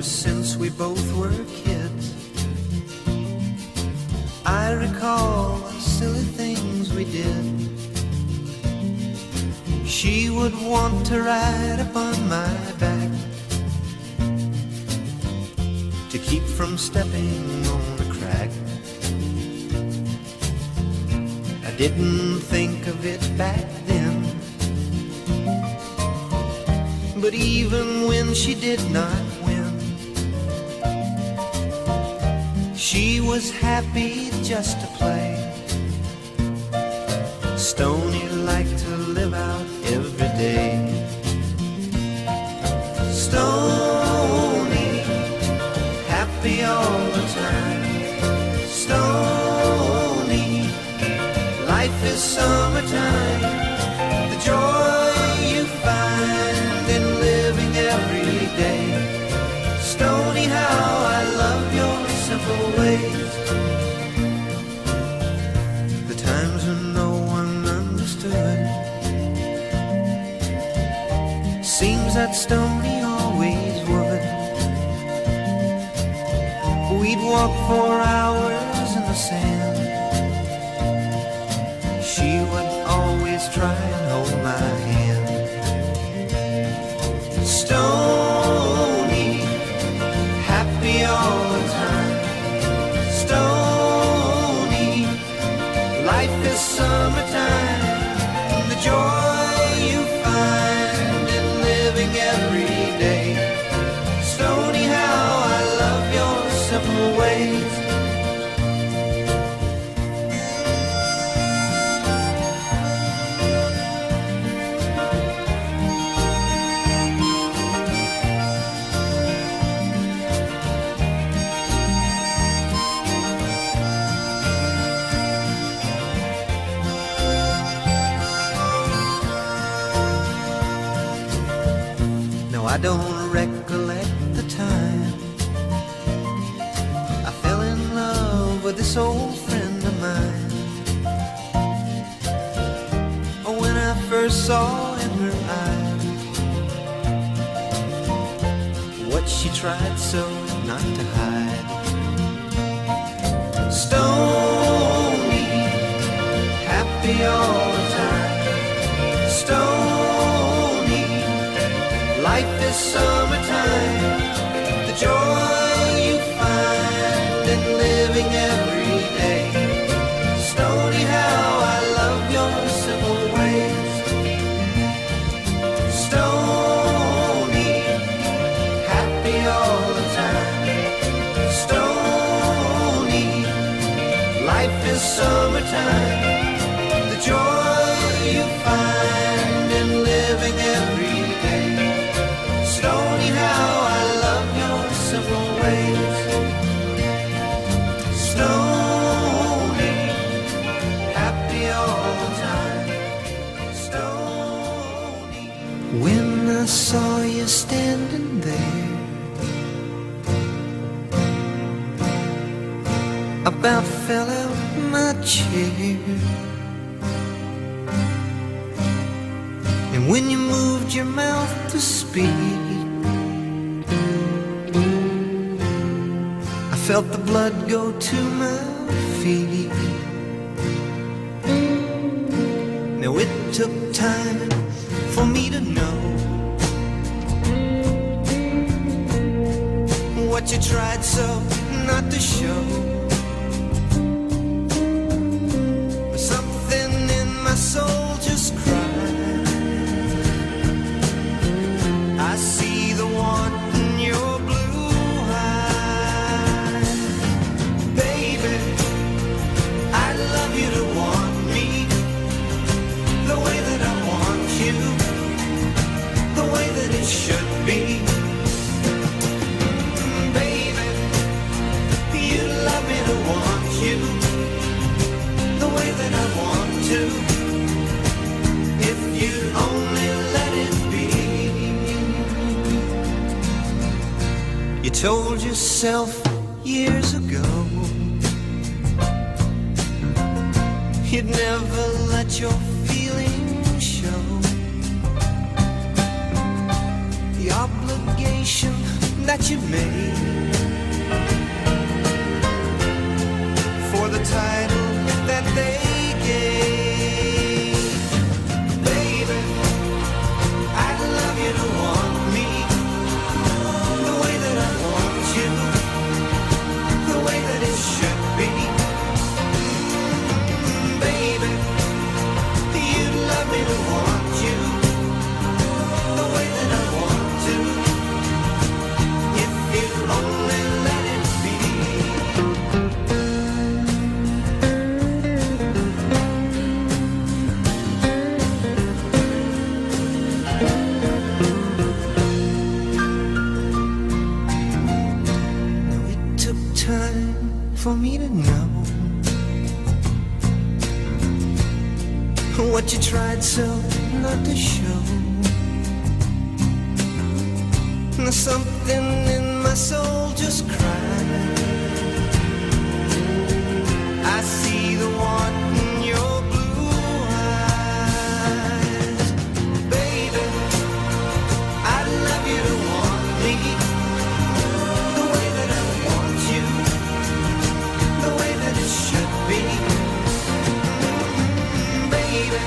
since we both were kids. I recall the silly things we did. She would want to ride upon my back to keep from stepping on a crack. I didn't think of it back then, but even when she did not win, she was happy just to play. Stoney liked to live out every day. Stoney, happy all the time. Stoney, life is summertime. The joy you find in living every day. Stoney, how I love your simple ways. The times when no one understood, seems that Stoney always would. We'd walk for hours in the sand. She would always try and hold my hand. Stoney, happy all the time. Stoney, life is summertime. The joy you find in living every day. Stoney, how I love your simple ways. I don't recollect the time I fell in love with this old friend of mine. Oh, when I first saw in her eyes what she tried so not to hide. Stoney, happy all the time. Stoney, life is summertime. The joy you find in living every day. Stoney, how I love your simple ways. Stoney, happy all the time. Stoney, life is summertime. The joy you find in living every day. Stoney, how I love your simple ways. Stoney, happy all the time. Stoney, when I saw you standing there, I about fell out my chair. And when you moved your mouth to speak, I felt the blood go to my feet. Now it took time for me to know what you tried so not to show. Something in my soul just cried. I see the want in your blue eyes. Baby, I'd love you to want me the way that I want you, the way that it should be. Baby, you'd love me to want you the way that I want to, if you'd only let it be. You told yourself years ago you'd never let your feelings show. The obligation that you made for the title that they gave. Baby, I'd love you to want me the way that I want you, the way that it should be. Baby, you'd love me to want you the way that I want to, if you only let it be. Now it took time for me to know what you tried so not to show. Something in my soul just cried. I see the want in your blue eyes. Baby, I'd love you to want me the way that I want you, the way that it should be. Baby,